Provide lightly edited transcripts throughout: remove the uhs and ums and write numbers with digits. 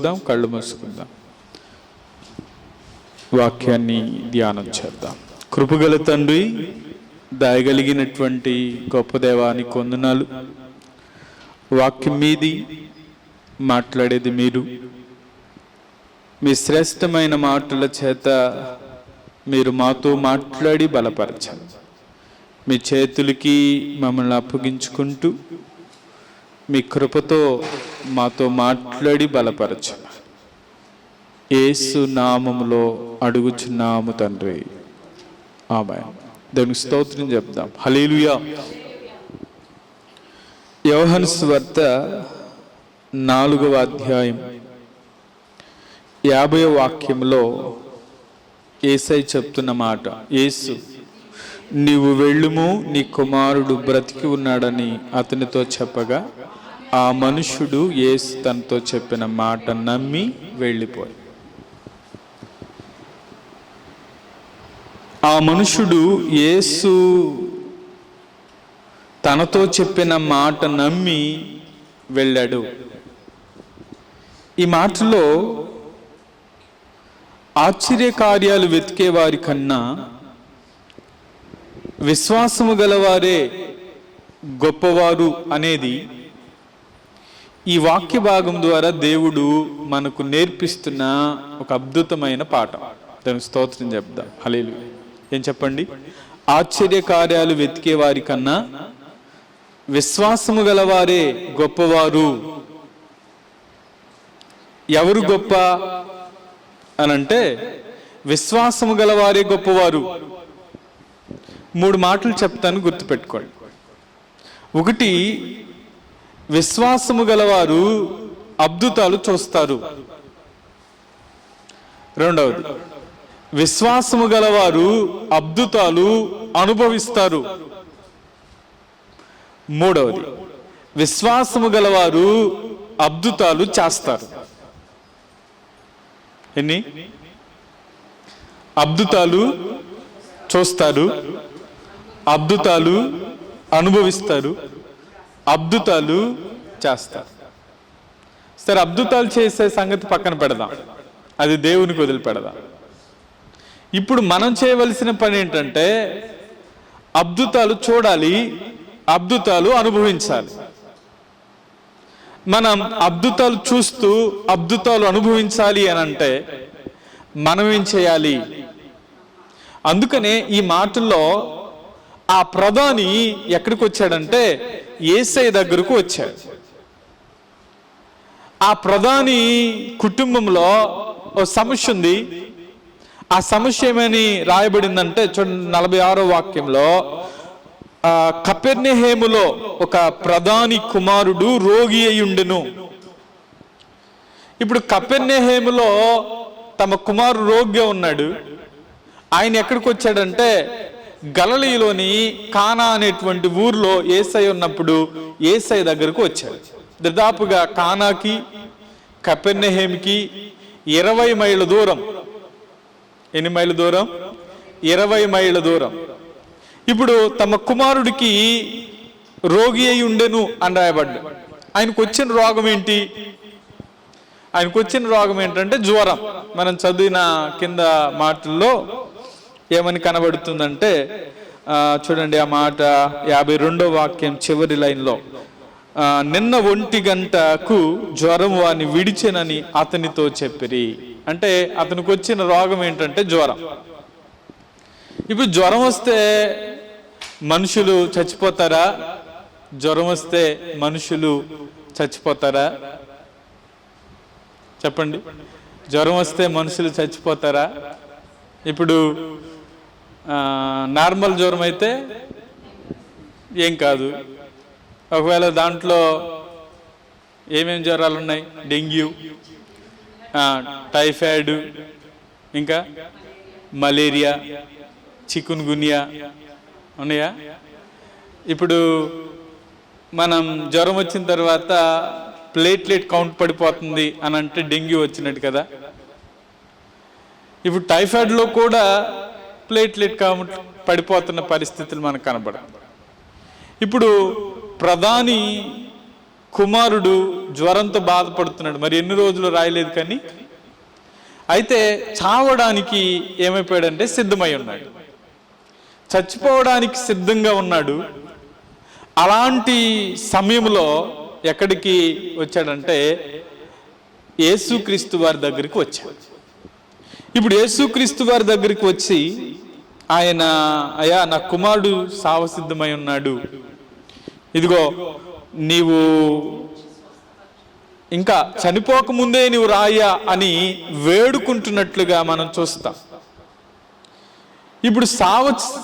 ఉంచుదాం, కళ్ళు మూసుకుందాం, వాక్యాన్ని ధ్యానం చేద్దాం. కృపగల తండ్రి, దయగలిగినటువంటి గొప్ప దేవానికి వందనాలు. వాక్యం మీది మాట్లాడేది మీరు. మీ శ్రేష్టమైన మాటల చేత మీరు మాతో మాట్లాడి బలపరచాలి. మీ చేతులకి మమ్మల్ని అప్పగించుకుంటూ మీ కృపతో మాతో మాట్లాడి బలపరచాలి. యేసు నామములో అడుగుచున్నాము తండ్రి, ఆమేన్. దేవునికి స్తోత్రం చెప్దాం. హల్లెలూయా. యోహాను సువార్త 4వ అధ్యాయం 50వ వాక్యంలో యేసయ్య చెప్తున్న మాట, యేసు నీవు వెళ్ళుము, నీ కుమారుడు బ్రతికి ఉన్నాడని అతనితో చెప్పగా ఆ మనుషుడు యేసు తనతో చెప్పిన మాట నమ్మి వెళ్ళిపోయి. ఆ మనుషుడు యేసు తనతో చెప్పిన మాట నమ్మి వెళ్ళాడు. ఈ మాటలో ఆశ్చర్యకార్యాలు వెతికే వారి కన్నా విశ్వాసము గలవారే గొప్పవారు అనేది ఈ వాక్య భాగం ద్వారా దేవుడు మనకు నేర్పిస్తున్న ఒక అద్భుతమైన పాఠం. దానికి స్తోత్రం చెప్దాం. హల్లెలూయా. ఏం చెప్పండి? ఆశ్చర్యకార్యాలు వెతికే వారి కన్నా విశ్వాసము గలవారే గొప్పవారు. ఎవరు గొప్ప అనంటే విశ్వాసము గలవారే గొప్పవారు. 3 మాటలు చెప్తాను, గుర్తుపెట్టుకోండి. ఒకటి, విశ్వాసము గలవారు అద్భుతాలు చూస్తారు. రెండవది, విశ్వాసము గలవారు అద్భుతాలు అనుభవిస్తారు. మూడవది, విశ్వాసము గలవారు అద్భుతాలు చేస్తారు. ఎన్ని? అద్భుతాలు చూస్తారు, అద్భుతాలు అనుభవిస్తారు, అద్భుతాలు చేస్తారు. సరే, అద్భుతాలు చేసే సంగతి పక్కన పెడదాం, అది దేవునికి వదిలిపెడదాం. ఇప్పుడు మనం చేయవలసిన పని ఏంటంటే అద్భుతాలు చూడాలి, అద్భుతాలు అనుభవించాలి. మనం అద్భుతాలు చూస్తూ అద్భుతాలు అనుభవించాలి అని అంటే మనం ఏం చేయాలి? అందుకనే ఈ మాటల్లో ఆ ప్రధాని ఎక్కడికి వచ్చాడంటే యేసయ్య దగ్గరకు వచ్చాడు. ఆ ప్రధాని కుటుంబంలో ఓ సమస్య ఉంది. ఆ సమస్య ఏమని రాయబడిందంటే చూడండి, 46వ వాక్యంలో, కపెర్నహూములో ఒక ప్రధాని కుమారుడు రోగి అయి ఉండెను. ఇప్పుడు కపెర్నహూములో తమ కుమారుడు రోగిగా ఉన్నాడు. ఆయన ఎక్కడికి వచ్చాడంటే గలిలయలోని కానా అనేటువంటి ఊర్లో యేసయ్య ఉన్నప్పుడు యేసయ్య దగ్గరకు వచ్చాడు. దాదాపుగా కానాకి కపెర్నహూముకి 20 మైళ్ళ దూరం. ఎన్ని మైళ్ళ దూరం? 20 మైళ్ళ దూరం. ఇప్పుడు తమ కుమారుడికి రోగి అయి ఉండెను అని రాయబడ్డా. ఆయనకు వచ్చిన రోగం ఏంటి? ఆయనకు వచ్చిన రోగం ఏంటంటే జ్వరం. మనం చదివిన కింద మాటల్లో ఏమని కనబడుతుందంటే చూడండి, ఆ మాట 52వ వాక్యం చివరి లైన్లో, నిన్న 1 గంటకు జ్వరం వాని విడిచెనని అతనితో చెప్పిరి. అంటే అతనికి వచ్చిన రోగం ఏంటంటే జ్వరం. ఇప్పుడు జ్వరం వస్తే మనుషులు చచ్చిపోతారా? జ్వరం వస్తే మనుషులు చచ్చిపోతారా? చెప్పండి. జ్వరం వస్తే మనుషులు చచ్చిపోతారా? ఇప్పుడు నార్మల్ జ్వరం అయితే ఏం కాదు. ఒకవేళ దాంట్లో ఏమేమి జ్వరాలు ఉన్నాయి? డెంగ్యూ, టైఫాయిడ్, ఇంకా మలేరియా, చికున్ గున్యా ఉన్నాయా? ఇప్పుడు మనం జ్వరం వచ్చిన తర్వాత ప్లేట్లెట్ కౌంట్ పడిపోతుంది అని అంటే డెంగ్యూ వచ్చినట్టు కదా. ఇప్పుడు టైఫాయిడ్లో కూడా ప్లేట్లెట్ కౌంట్ పడిపోతున్న పరిస్థితులు మనకు కనబడదు. ఇప్పుడు ప్రధాని కుమారుడు జ్వరంతో బాధపడుతున్నాడు. మరి ఎన్ని రోజులు రాయలేదు కానీ, అయితే చావడానికి ఏమైపోయాడంటే సిద్ధమై ఉన్నాడు, చచ్చిపోవడానికి సిద్ధంగా ఉన్నాడు. అలాంటి సమయంలో ఎక్కడికి వచ్చాడంటే యేసుక్రీస్తు వారి దగ్గరికి వచ్చాడు. ఇప్పుడు యేసుక్రీస్తు వారి దగ్గరికి వచ్చి ఆయన, అయ్యా నా కుమారుడు సావసిద్ధమై ఉన్నాడు, ఇదిగో నీవు ఇంకా చనిపోకముందే నీవు రాయ్యా అని వేడుకుంటున్నట్లుగా మనం చూస్తాం. ఇప్పుడు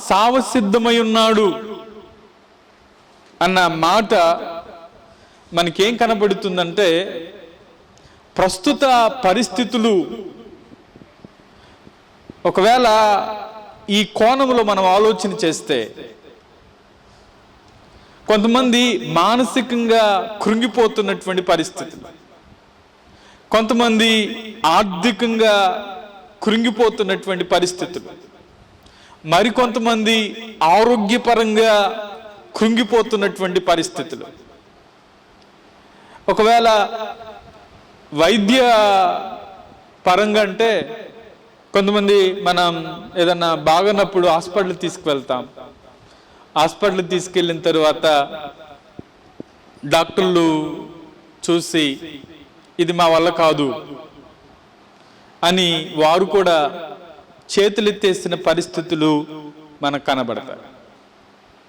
సావసిద్ధమై ఉన్నాడు అన్న మాట మనకేం కనబడుతుందంటే, ప్రస్తుత పరిస్థితులు ఒకవేళ ఈ కోణంలో మనం ఆలోచన చేస్తే, కొంతమంది మానసికంగా కృంగిపోతున్నటువంటి పరిస్థితులు, కొంతమంది ఆర్థికంగా కృంగిపోతున్నటువంటి పరిస్థితులు, మరికొంతమంది ఆరోగ్యపరంగా కృంగిపోతున్నటువంటి పరిస్థితులు. ఒకవేళ వైద్య పరంగా అంటే కొంతమంది మనం ఏదన్నా బాగున్నప్పుడు హాస్పిటల్ తీసుకువెళ్తాం. హాస్పిటల్ తీసుకెళ్ళిన తర్వాత డాక్టర్లు చూసి ఇది మా వల్ల కాదు అని వారు కూడా చేతులెత్తేసిన పరిస్థితులు మనకు కనబడతాయి.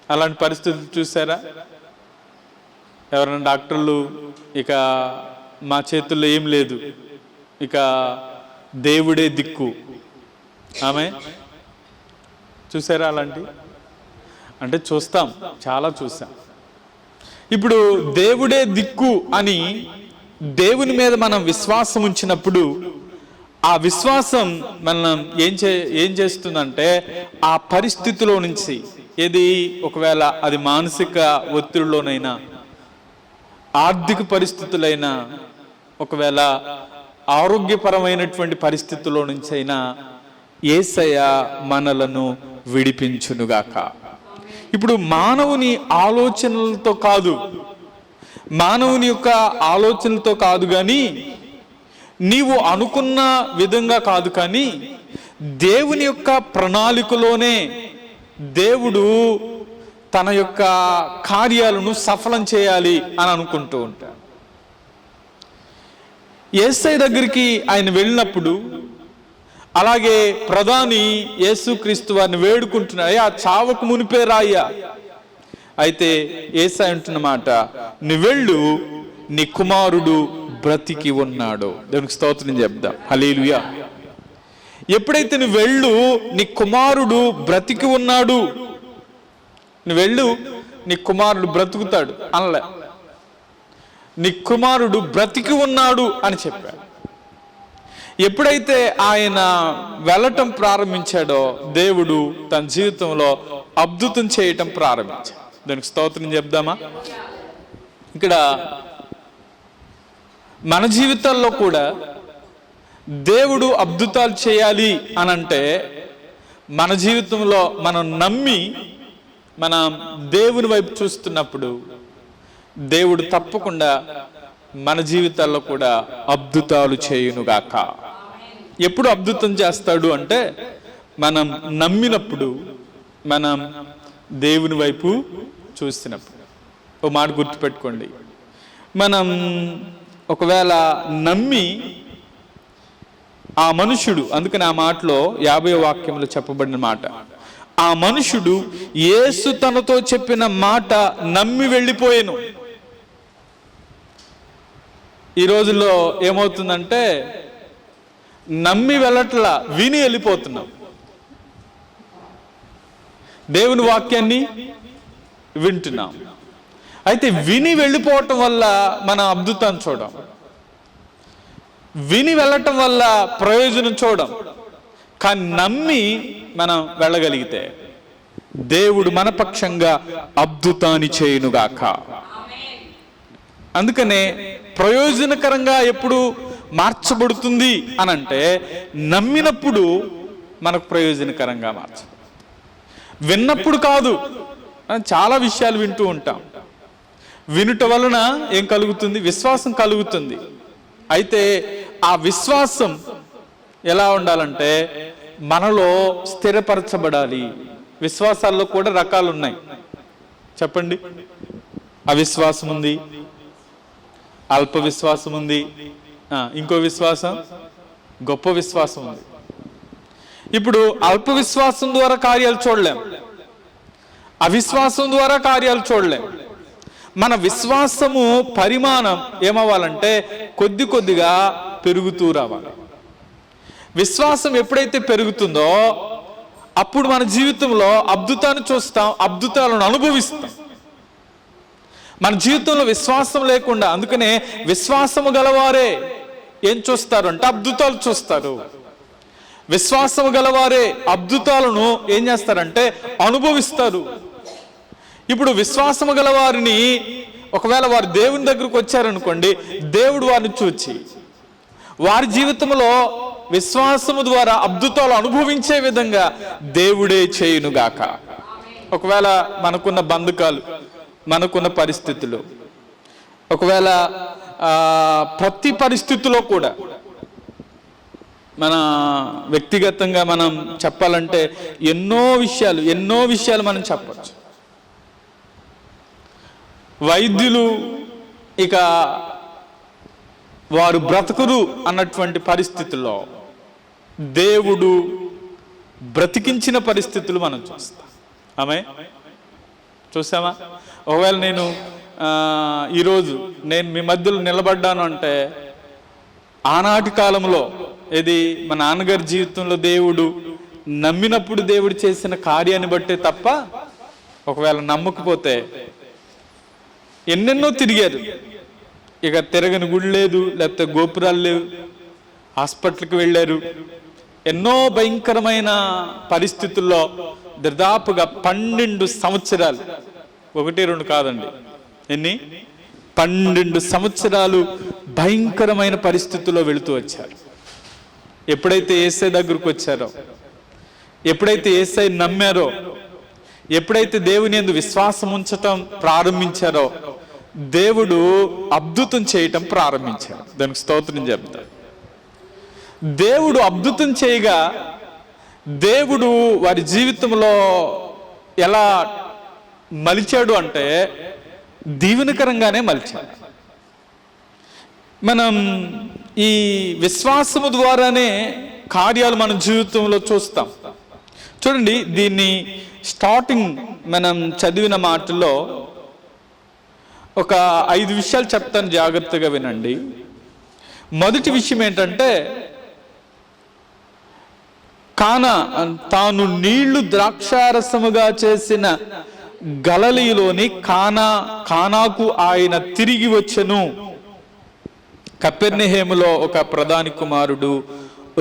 అలాంటి పరిస్థితులు చూసారా? ఎవరైనా డాక్టర్లు ఇక మా చేతుల్లో ఏం లేదు, ఇక దేవుడే దిక్కు, ఆమె చూసారా? అలాంటి అంటే చూస్తాం, చాలా చూసాం. ఇప్పుడు దేవుడే దిక్కు అని దేవుని మీద మనం విశ్వాసం ఉంచినప్పుడు ఆ విశ్వాసం మనం ఏం చేస్తుందంటే, ఆ పరిస్థితిలో నుంచి, ఏది ఒకవేళ అది మానసిక ఒత్తిడిలోనైనా, ఆర్థిక పరిస్థితులైనా, ఒకవేళ ఆరోగ్యపరమైనటువంటి పరిస్థితుల్లో నుంచి అయినా యేసయ్య మనలను విడిపించునుగాక. ఇప్పుడు మానవుని ఆలోచనలతో కాదు, మానవుని యొక్క ఆలోచనలతో కాదు కానీ, నీవు అనుకున్న విధంగా కాదు కానీ, దేవుని యొక్క ప్రణాళికలోనే దేవుడు తన యొక్క కార్యాలను సఫలం చేయాలి అని అనుకుంటూ ఉంటాడు. యేసయ్య దగ్గరికి ఆయన వెళ్ళినప్పుడు, అలాగే ప్రధాని యేసుక్రీస్తు వారిని వేడుకుంటున్నాడు, అయ్యా చావకు మునిపే రాయ్యా. అయితే యేసయ్య అంటున్న మాట, నీ వెళ్ళు, నీ కుమారుడు బ్రతికి ఉన్నాడు. దేవునికి స్తోత్రం చెప్దాం, హల్లెలూయా. ఎప్పుడైతే నువ్వు వెళ్ళు, నీ కుమారుడు బ్రతికి ఉన్నాడు, నువ్వు వెళ్ళు, నీ కుమారుడు బ్రతుకుతాడు అనలే, నీ కుమారుడు బ్రతికి ఉన్నాడు అని చెప్పాడు. ఎప్పుడైతే ఆయన వెళ్ళటం ప్రారంభించాడో దేవుడు తన జీవితంలో అద్భుతం చేయటం ప్రారంభించాడు. దానికి స్తోత్రం చెప్దామా? ఇక్కడ మన జీవితాల్లో కూడా దేవుడు అద్భుతాలు చేయాలి అనంటే, మన జీవితంలో మనం నమ్మి మనం దేవుని వైపు చూస్తున్నప్పుడు దేవుడు తప్పకుండా మన జీవితాల్లో కూడా అద్భుతాలు చేయునుగాక. ఎప్పుడు అద్భుతం చేస్తాడు అంటే, మనం నమ్మినప్పుడు, మనం దేవుని వైపు చూసినప్పుడు. ఓ మాట గుర్తుపెట్టుకోండి, మనం ఒకవేళ నమ్మి ఆ మనుషుడు, అందుకని ఆ మాటలో 50వ వాక్యంలో చెప్పబడిన మాట, ఆ మనుషుడు యేసు తనతో చెప్పిన మాట నమ్మి వెళ్ళిపోయాను. ఈ రోజుల్లో ఏమవుతుందంటే, నమ్మి వెళ్ళట్లా, విని వెళ్ళిపోతున్నాం. దేవుని వాక్యాన్ని వింటున్నాం, అయితే విని వెళ్ళిపోవటం వల్ల మనం అద్భుతాన్ని చూడం, విని వెళ్ళటం వల్ల ప్రయోజనం చూడం. కానీ నమ్మి మనం వెళ్ళగలిగితే దేవుడు మన పక్షంగా అద్భుతాన్ని చేయునుగాక. అందుకనే ప్రయోజనకరంగా ఎప్పుడు మార్చబడుతుంది అనంటే, నమ్మినప్పుడు మనకు ప్రయోజనకరంగా విన్నప్పుడు కాదు. చాలా విషయాలు వింటూ ఉంటాం, వినుట వలన ఏం కలుగుతుంది? విశ్వాసం కలుగుతుంది. అయితే ఆ విశ్వాసం ఎలా ఉండాలంటే మనలో స్థిరపరచబడాలి. విశ్వాసాల్లో కూడా రకాలు ఉన్నాయి, చెప్పండి. అవిశ్వాసం ఉంది, అల్ప విశ్వాసం ఉంది, ఇంకో విశ్వాసం గొప్ప విశ్వాసం ఉంది. ఇప్పుడు అల్ప విశ్వాసం ద్వారా కార్యాలు చూడలేం, అవిశ్వాసం ద్వారా కార్యాలు చూడలేం. మన విశ్వాసము పరిమాణం ఏమవ్వాలంటే కొద్ది కొద్దిగా పెరుగుతూ రావాలి. విశ్వాసం ఎప్పుడైతే పెరుగుతుందో అప్పుడు మన జీవితంలో అద్భుతాన్ని చూస్తాం, అద్భుతాలను అనుభవిస్తాం. మన జీవితంలో విశ్వాసం లేకుండా, అందుకనే విశ్వాసము గలవారే ఏం చూస్తారు అంటే అద్భుతాలు చూస్తారు. విశ్వాసము గలవారే అద్భుతాలను ఏం చేస్తారంటే అనుభవిస్తారు. ఇప్పుడు విశ్వాసము గల వారిని ఒకవేళ వారు దేవుని దగ్గరకు వచ్చారనుకోండి, దేవుడు వారిని చూచి వారి జీవితంలో విశ్వాసము ద్వారా అద్భుతాలు అనుభవించే విధంగా దేవుడే చేయునుగాక. ఒకవేళ మనకున్న బంధకాలు, మనకున్న పరిస్థితులు, ఒకవేళ ప్రతి పరిస్థితిలో కూడా మన వ్యక్తిగతంగా మనం చెప్పాలంటే ఎన్నో విషయాలు మనం చెప్పచ్చు. వైద్యులు ఇక వారు బ్రతకరు అన్నటువంటి పరిస్థితుల్లో దేవుడు బ్రతికించిన పరిస్థితులు మనం చూస్తాం. చూసామా? ఒకవేళ నేను ఈరోజు నేను మీ మధ్యలో నిలబడ్డాను అంటే ఆనాటి కాలంలో ఇది మా నాన్నగారి జీవితంలో దేవుడు నమ్మినప్పుడు దేవుడు చేసిన కార్యాన్ని బట్టే తప్ప, ఒకవేళ నమ్మకపోతే ఎన్నెన్నో తిరిగారు. ఇక తిరగని గుడి లేదు, లేకపోతే గోపురాలు లేవు, హాస్పిటల్కి వెళ్ళారు. ఎన్నో భయంకరమైన పరిస్థితుల్లో దాదాపుగా 12 సంవత్సరాలు, 1-2 కాదండి, ఎన్ని 12 సంవత్సరాలు భయంకరమైన పరిస్థితుల్లో వెళుతూ వచ్చారు. ఎప్పుడైతే యేసయ్య దగ్గరకు వచ్చారో, ఎప్పుడైతే యేసయ్య నమ్మారో, ఎప్పుడైతే దేవుని యందు విశ్వాసం ఉంచటం ప్రారంభించారో దేవుడు అద్భుతం చేయటం ప్రారంభించారు. దానికి స్తోత్రం చెప్తారు. దేవుడు అద్భుతం చేయగా దేవుడు వారి జీవితంలో ఎలా మలిచాడు అంటే దీవెనకరంగానే మలిచాడు. మనం ఈ విశ్వాసము ద్వారానే కార్యాలు మన జీవితంలో చూస్తాం. చూడండి, దీన్ని స్టార్టింగ్ మనం చదివిన మాటల్లో ఒక 5 విషయాలు చెప్తాను, జాగ్రత్తగా వినండి. మొదటి విషయం ఏంటంటే తాను నీళ్లు ద్రాక్షారసముగా చేసిన గలిలయలోని కానాకు ఆయన తిరిగి వచ్చెను. కపెర్నహూములో ఒక ప్రధాని కుమారుడు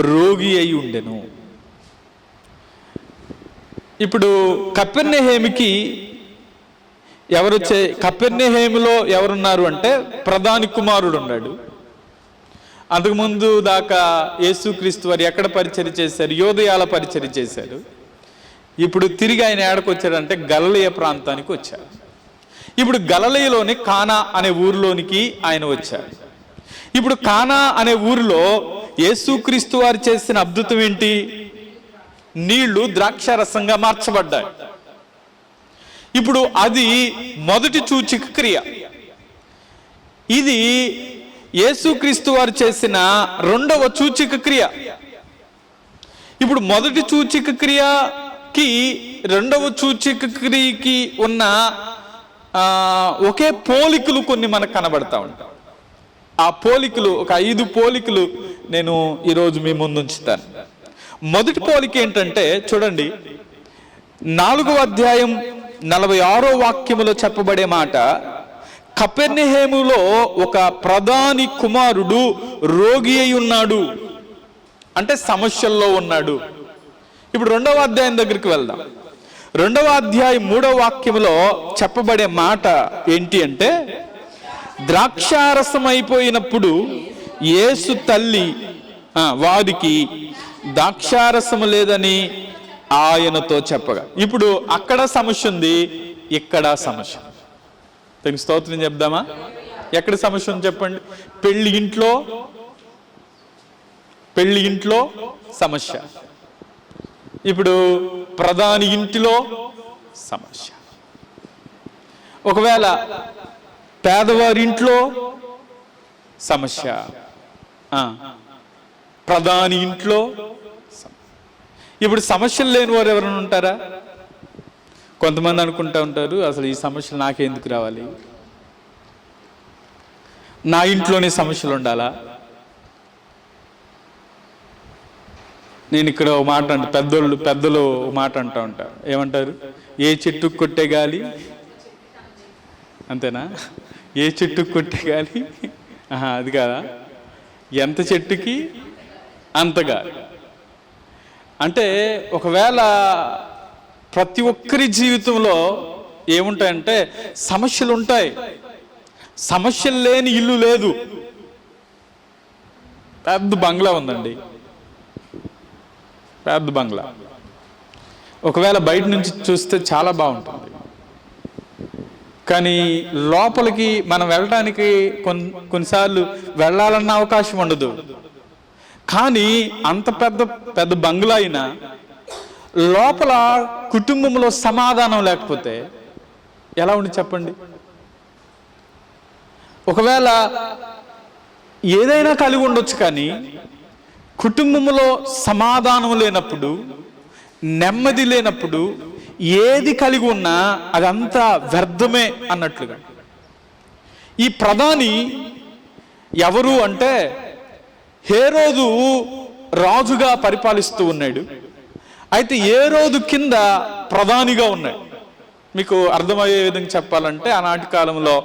రోగి అయి ఉండెను. ఇప్పుడు కపెర్నహూముకి కపెర్నహూములో ఎవరున్నారు అంటే ప్రధాని కుమారుడు ఉన్నాడు. అంతకుముందు దాకా యేసుక్రీస్తు వారు ఎక్కడ పరిచర్య చేశారు? యోదయాల పరిచర్య చేశారు. ఇప్పుడు తిరిగి ఆయన ఎక్కడికి వచ్చాడంటే గలిలయ ప్రాంతానికి వచ్చారు. ఇప్పుడు గలిలయలోని కానా అనే ఊరిలోనికి ఆయన వచ్చారు. ఇప్పుడు కానా అనే ఊరిలో యేసుక్రీస్తు వారు చేసిన అద్భుతం ఏంటి? నీళ్లు ద్రాక్షారసంగా మార్చబడ్డాయి. ఇప్పుడు అది మొదటి సూచక క్రియ. ఇది యేసుక్రీస్తు వారు చేసిన రెండవ సూచక క్రియ. ఇప్పుడు మొదటి సూచక క్రియకి రెండవ సూచక క్రియకి ఉన్న ఒకే పోలికలు కొన్ని మనకు కనబడతా ఉంటాయి. ఆ పోలికలు ఒక 5 పోలికలు నేను ఈరోజు మీ ముందు ఉంచుతాను. మొదటి పోలిక ఏంటంటే చూడండి, 4వ అధ్యాయం 46వ వాక్యములో చెప్పబడే మాట, కపెర్నహూములో ఒక ప్రధాని కుమారుడు రోగి అయి ఉన్నాడు, అంటే సమస్యల్లో ఉన్నాడు. ఇప్పుడు 2వ అధ్యాయం దగ్గరికి వెళ్దాం. 2వ అధ్యాయం 3వ వాక్యములో చెప్పబడే మాట ఏంటి అంటే, ద్రాక్షారసం అయిపోయినప్పుడు యేసు తల్లి వారికి ద్రాక్షారసము లేదని ఆయనతో చెప్పగా. ఇప్పుడు అక్కడ సమస్య ఉంది, ఇక్కడ సమస్య. దీనికి స్తోత్రం చెప్దామా? ఎక్కడ సమస్య ఉంది చెప్పండి? పెళ్లి ఇంట్లో సమస్య. ఇప్పుడు ప్రధాని ఇంటిలో సమస్య. ఒకవేళ పేదవారింట్లో సమస్య, ప్రధాని ఇంట్లో. ఇప్పుడు సమస్యలు లేని వారు ఎవరైనా ఉంటారా? కొంతమంది అనుకుంటా ఉంటారు, అసలు ఈ సమస్యలు నాకెందుకు రావాలి, నా ఇంట్లోనే సమస్యలు ఉండాలా. నేను ఇక్కడ ఒక మాట పెద్దలు ఒక మాట అంటూ ఉంటారు. ఏమంటారు? ఏ చెట్టుకు కొట్టే గాలి, అంతేనా? ఏ చెట్టుకు కొట్టే గాలి, అది కాదా, ఎంత చెట్టుకి అంతగా. అంటే ఒకవేళ ప్రతి ఒక్కరి జీవితంలో ఏముంటాయంటే సమస్యలు ఉంటాయి. సమస్యలు లేని ఇల్లు లేదు. పెద్ద బంగ్లా ఉందండి, పెద్ద బంగ్లా. ఒకవేళ బయట నుంచి చూస్తే చాలా బాగుంటుంది, కానీ లోపలికి మనం వెళ్ళడానికి కొన్నిసార్లు వెళ్ళాలన్న అవకాశం ఉండదు. కానీ అంత పెద్ద బంగ్లా అయినా లోపల కుటుంబంలో సమాధానం లేకపోతే ఎలా ఉండి చెప్పండి? ఒకవేళ ఏదైనా కలిగి ఉండొచ్చు, కానీ కుటుంబంలో సమాధానం లేనప్పుడు, నెమ్మది లేనప్పుడు ఏది కలిగి ఉన్నా అదంతా వ్యర్థమే అన్నట్లుగా. ఈ ప్రధాని ఎవరు అంటే హేరోదు రాజుగా పరిపాలిస్తూ ఉన్నాడు. అయితే హేరోదు కింద ప్రధానిగా ఉన్నాడు. మీకు అర్థమయ్యే విధంగా చెప్పాలంటే ఆనాటి కాలంలో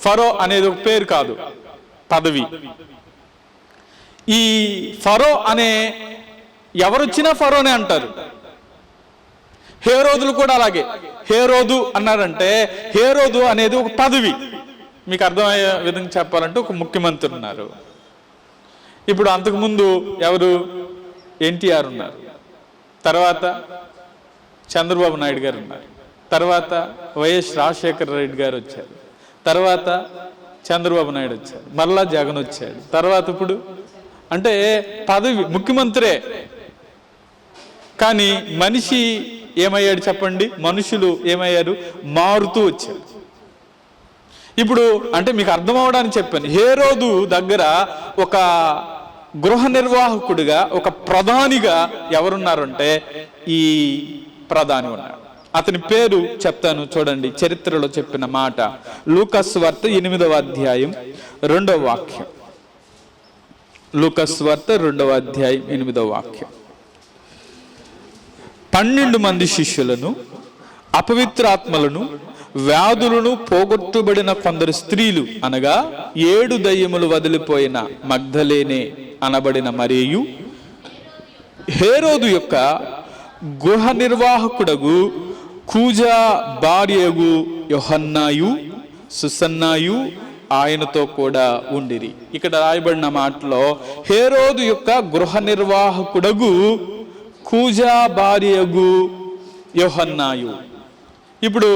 ఫరో అనేది ఒక పేరు కాదు, పదవి. ఈ ఫరో అనే ఎవరొచ్చినా ఫరోనే అంటారు. హేరోదులు కూడా అలాగే. హేరోదు అన్నారంటే హేరోదు అనేది ఒక పదవి. మీకు అర్థమయ్యే విధంగా చెప్పాలంటే ఒక ముఖ్యమంత్రి ఉన్నారు. ఇప్పుడు అంతకుముందు ఎవరు? ఎన్టీఆర్ ఉన్నారు, తర్వాత చంద్రబాబు నాయుడు గారు ఉన్నారు, తర్వాత వైఎస్ రాజశేఖర రెడ్డి గారు వచ్చారు, తర్వాత చంద్రబాబు నాయుడు వచ్చారు, మరలా జగన్ వచ్చాడు, తర్వాత ఇప్పుడు అంటే పదవి ముఖ్యమంత్రే. కానీ మనిషి ఏమయ్యాడు చెప్పండి? మనుషులు ఏమయ్యారు? మారుతూ వచ్చారు. ఇప్పుడు అంటే మీకు అర్థం అవడానికి చెప్పాను. హేరోదు దగ్గర ఒక గృహ నిర్వాహకుడిగా, ఒక ప్రధానిగా ఎవరున్నారంటే ఈ ప్రధాని ఉన్నాడు. అతని పేరు చెప్తాను చూడండి, చరిత్రలో చెప్పిన మాట. లూకాసు వార్త 8వ అధ్యాయం 2వ వాక్యం. లూకాసు వార్త 2వ అధ్యాయం 8వ వాక్యం. 12 మంది శిష్యులను, అపవిత్రాత్మలను, వ్యాధులను పోగొట్టుబడిన కొందరు స్త్రీలు, అనగా 7 దయ్యములు వదిలిపోయిన మగ్ధలేనే అనబడిన మరియు హేరోదు యొక్క గృహ నిర్వాహకుడగు కూజా భార్యగు యోహన్నాయు సుసన్నాయు ఆయనతో కూడా ఉండిరి. ఇక్కడ రాయబడిన మాటలో హేరోదు యొక్క గృహ నిర్వాహకుడగు కూజా భార్యగు యోహన్నాయు. ఇప్పుడు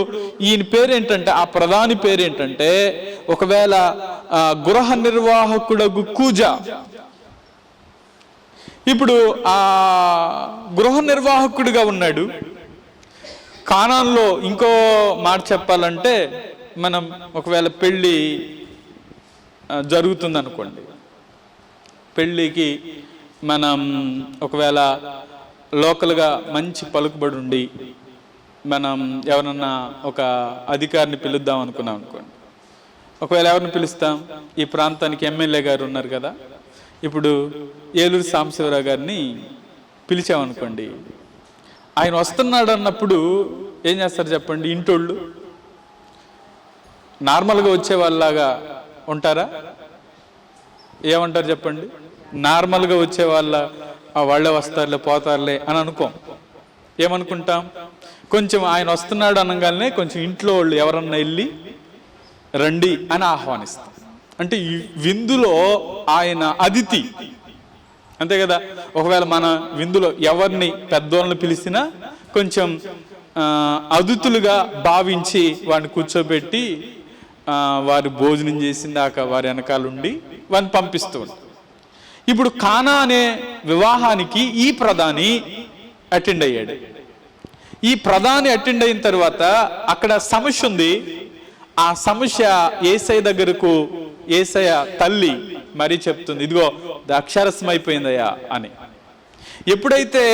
ఈయన పేరేంటంటే, ఆ ప్రధాని పేరేంటంటే, ఒకవేళ గృహ నిర్వాహకుడగు కూజా. ఇప్పుడు ఆ గృహ నిర్వాహకుడిగా ఉన్నాడు. కానాన్లో ఇంకో మాట చెప్పాలంటే, మనం ఒకవేళ పెళ్ళి జరుగుతుంది అనుకోండి, పెళ్ళికి మనం ఒకవేళ లోకల్గా మంచి పలుకుబడి ఉండి మనం ఎవరన్నా ఒక అధికారిని పిలుద్దాం అనుకున్నాం అనుకోండి. ఒకవేళ ఎవరిని పిలుస్తాం? ఈ ప్రాంతానికి ఎమ్మెల్యే గారు ఉన్నారు కదా, ఇప్పుడు ఏలూరు సాంబశివరావు గారిని పిలిచామనుకోండి. ఆయన వస్తున్నాడు అన్నప్పుడు ఏం చేస్తారు చెప్పండి? ఇంటోళ్ళు నార్మల్గా వచ్చే వాళ్ళలాగా ఉంటారా? ఏమంటారు చెప్పండి? నార్మల్గా వచ్చే వాళ్ళే వస్తారులే పోతారులే అని అనుకోం. ఏమనుకుంటాం? కొంచెం ఆయన వస్తున్నాడు అనగానే కొంచెం ఇంట్లో వాళ్ళు ఎవరన్నా వెళ్ళి రండి అని ఆహ్వానిస్తాం. అంటే ఈ విందులో ఆయన అతిథి, అంతే కదా. ఒకవేళ మన విందులో ఎవరిని పెద్దోళ్ళని పిలిచినా కొంచెం అతిథులుగా భావించి వాడిని కూర్చోబెట్టి వారు భోజనం చేసిందాక వారి వెనకాలండి వాడిని పంపిస్తూ ఉంటారు. ఇప్పుడు కానా అనే వివాహానికి ఈ ప్రధాని అటెండ్ అయ్యాడు. ఈ ప్రధాని అటెండ్ అయిన తర్వాత అక్కడ సమస్య ఉంది. ఆ సమస్య యేసయ్య దగ్గరకు యేసయ్య తల్లి మరీ చెప్తుంది, ఇదిగో ద్రాక్షారసం అయిపోయిందయ్యా అని. ఎప్పుడైతే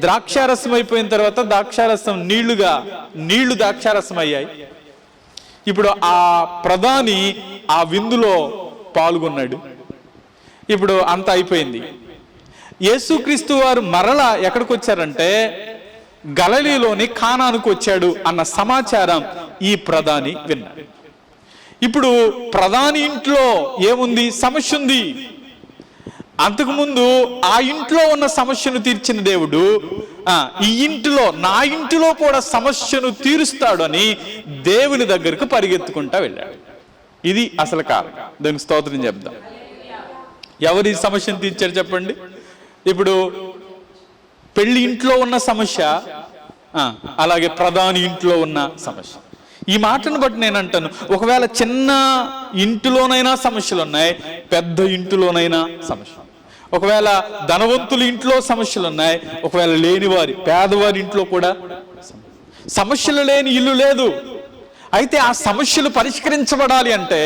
ద్రాక్షారసం అయిపోయిన తర్వాత ద్రాక్షారసం నీళ్లు ద్రాక్షారసం అయ్యాయి. ఇప్పుడు ఆ ప్రధాని ఆ విందులో పాల్గొన్నాడు. ఇప్పుడు అంత అయిపోయింది. యేసుక్రీస్తు వారు మరలా ఎక్కడికి వచ్చారంటే గలిలయలోని కానానుకు వచ్చాడు అన్న సమాచారం ఈ ప్రధాని విన్నాడు. ఇప్పుడు ప్రధాని ఇంట్లో ఏముంది? సమస్య ఉంది. అంతకుముందు ఆ ఇంట్లో ఉన్న సమస్యను తీర్చిన దేవుడు ఈ ఇంటిలో, నా ఇంటిలో కూడా సమస్యను తీరుస్తాడు అని దేవుని దగ్గరకు పరిగెత్తుకుంటా వెళ్ళాడు. ఇది అసలు కారణం. దానికి స్తోత్రం చెప్దాం. ఎవరి సమస్యను తీర్చారు చెప్పండి? ఇప్పుడు పెళ్లి ఇంట్లో ఉన్న సమస్య, అలాగే ప్రధాని ఇంట్లో ఉన్న సమస్య. ఈ మాటను బట్టి నేను అంటాను, ఒకవేళ చిన్న ఇంటిలోనైనా సమస్యలు ఉన్నాయి, పెద్ద ఇంటిలోనైనా సమస్య. ఒకవేళ ధనవంతుల ఇంట్లో సమస్యలు ఉన్నాయి, ఒకవేళ లేనివారి పేదవారి ఇంట్లో కూడా సమస్యలు లేని ఇల్లు లేదు. అయితే ఆ సమస్యలు పరిష్కరించబడాలి అంటే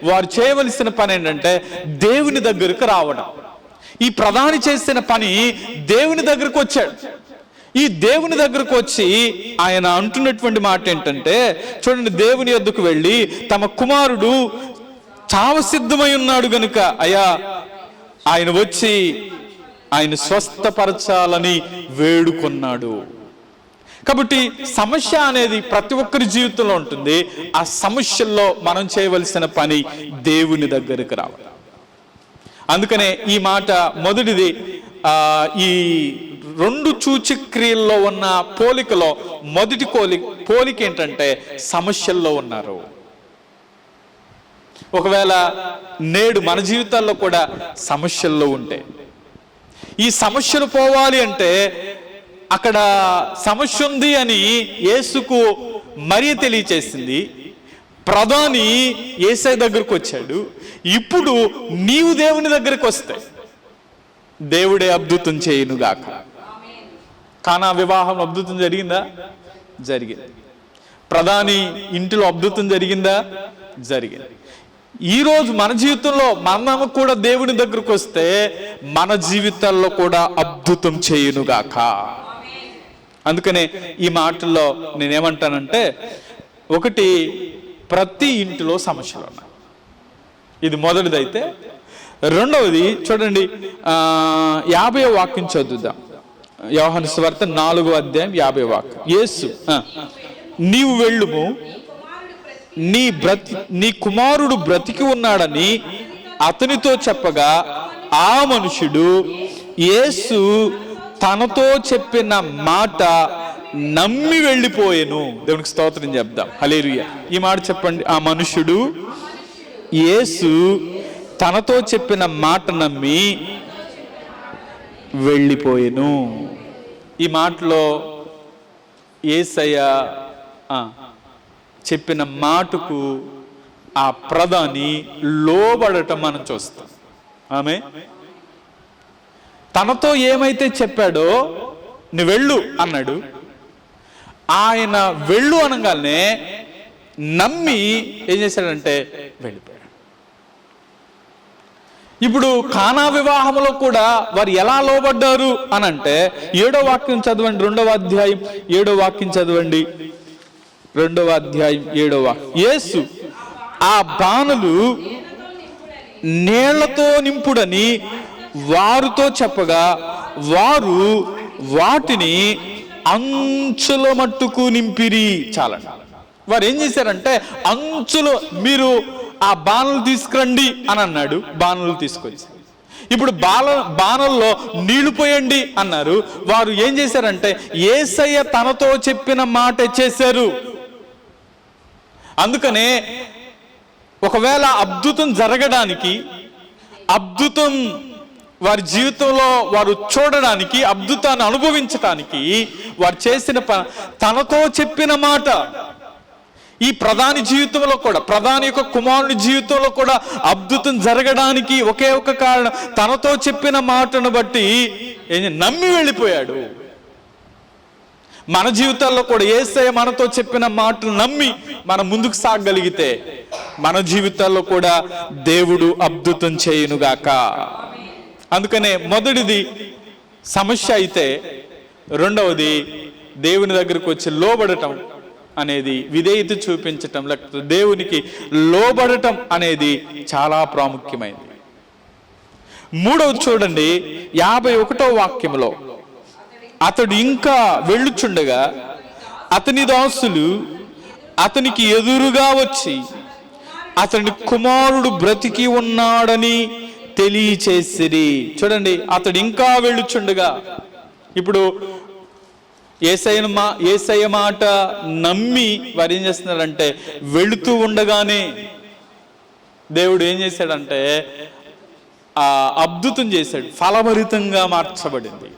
వారు చేయవలసిన పని ఏంటంటే దేవుని దగ్గరకు రావడం. ఈ ప్రధాని చేసిన పని దేవుని దగ్గరకు వచ్చాడు. ఈ దేవుని దగ్గరకు వచ్చి ఆయన అంటున్నటువంటి మాట ఏంటంటే, చూడండి, దేవుని యొద్దకు వెళ్ళి తమ కుమారుడు చావ సిద్ధమై ఉన్నాడు గనుక అయ్యా ఆయన వచ్చి ఆయన స్వస్థపరచాలని వేడుకొన్నాడు. కాబట్టి సమస్య అనేది ప్రతి ఒక్కరి జీవితంలో ఉంటుంది. ఆ సమస్యల్లో మనం చేయవలసిన పని దేవుని దగ్గరకు రావాలి. అందుకనే ఈ మాట మొదటిది, ఈ రెండు సూచక్రియల్లో ఉన్న పోలికలో మొదటి పోలిక ఏంటంటే సమస్యల్లో ఉన్నారు. ఒకవేళ నేడు మన జీవితాల్లో కూడా సమస్యల్లో ఉంటే, ఈ సమస్యలు పోవాలి అంటే అక్కడ సమస్య ఉంది అని యేసుకు మరియ తెలియచేసింది. ప్రధాని యేసయ్య దగ్గరకు వచ్చాడు. ఇప్పుడు నీవు దేవుని దగ్గరకు వస్తే దేవుడే అద్భుతం చేయునుగాక. కానా వివాహం అద్భుతం జరిగిందా? జరిగింది. ప్రధాని ఇంటిలో అద్భుతం జరిగిందా? జరిగింది. ఈరోజు మన జీవితంలో మనము కూడా దేవుని దగ్గరకు వస్తే మన జీవితాల్లో కూడా అద్భుతం చేయునుగాక. అందుకనే ఈ మాటల్లో నేనేమంటానంటే, ఒకటి, ప్రతి ఇంటిలో సమస్యలు ఉన్నాయి. ఇది మొదటిదైతే. రెండవది చూడండి, 50వ వాక్యం చదువుదాం. యోహాను సువార్త 4వ అధ్యాయం 50వ వాక్యం. యేసు, నీవు వెళ్ళుము, నీ కుమారుడు బ్రతికి ఉన్నాడని అతనితో చెప్పగా ఆ మనుషుడు యేసు తనతో చెప్పిన మాట నమ్మి వెళ్ళిపోయాను. దేవునికి స్తోత్రం చెప్దాం. హల్లెలూయా. ఈ మాట చెప్పండి. ఆ మనుషుడు యేసు తనతో చెప్పిన మాట నమ్మి వెళ్ళిపోయాను. ఈ మాటలో యేసయ్య చెప్పిన మాటకు ఆ ప్రధాని లోబడటం మనం చూస్తాం. ఆమె తనతో ఏమైతే చెప్పాడో, నువ్వు వెళ్ళు అన్నాడు. ఆయన వెళ్ళు అనగానే నమ్మి ఏం చేశాడంటే వెళ్ళిపోయాడు. ఇప్పుడు కానా వివాహంలో కూడా వారు ఎలా లోబడ్డారు అని అంటే, 7వ వాక్యం చదవండి. 2వ అధ్యాయం 7వ వాక్యం చదవండి. 2వ అధ్యాయం 7వ వాక్యం. యేసు ఆ బాణలు నీళ్లతో నింపుడని వారితో చెప్పగా వారు వాటిని అంచుల మట్టుకు నింపిరి. చాలండి. వారు ఏం చేశారంటే అంచులు, మీరు ఆ బాణలు తీసుకురండి అని అన్నాడు. బాణలు తీసుకొచ్చి ఇప్పుడు బాణల్లో నీళ్లు పోయండి అన్నారు. వారు ఏం చేశారంటే యేసయ్య తనతో చెప్పిన మాట చేశారు. అందుకనే ఒకవేళ అద్భుతం జరగడానికి, అద్భుతం వారి జీవితంలో వారు చూడడానికి, అద్భుతాన్ని అనుభవించడానికి వారు చేసిన తనతో చెప్పిన మాట. ఈ ప్రధాని జీవితంలో కూడా, ప్రధాని యొక్క కుమారుని జీవితంలో కూడా అద్భుతం జరగడానికి ఒకే ఒక కారణం, తనతో చెప్పిన మాటను బట్టి నమ్మి వెళ్ళిపోయాడు. మన జీవితాల్లో కూడా యేసయ్య మనతో చెప్పిన మాటలు నమ్మి మనం ముందుకు సాగగలిగితే మన జీవితాల్లో కూడా దేవుడు అద్భుతం చేయునుగాక. అందుకనే మొదటిది సమస్య అయితే, రెండవది దేవుని దగ్గరకు వచ్చి లోబడటం అనేది, విధేయత చూపించటం, లేకపోతే దేవునికి లోబడటం అనేది చాలా ప్రాముఖ్యమైనది. మూడవది చూడండి, 51వ వాక్యంలో, అతడు ఇంకా వెళ్ళుచుండగా అతని దాసులు అతనికి ఎదురుగా వచ్చి అతని కుమారుడు బ్రతికి ఉన్నాడని తెలియచేసిరి. చూడండి, అతడు ఇంకా వెళ్ళుచుండగా, ఇప్పుడు యేసయ్య మాట నమ్మి వారు ఏం చేస్తున్నారంటే, వెళుతూ ఉండగానే దేవుడు ఏం చేశాడంటే అద్భుతం చేశాడు, ఫలభరితంగా మార్చబడింది.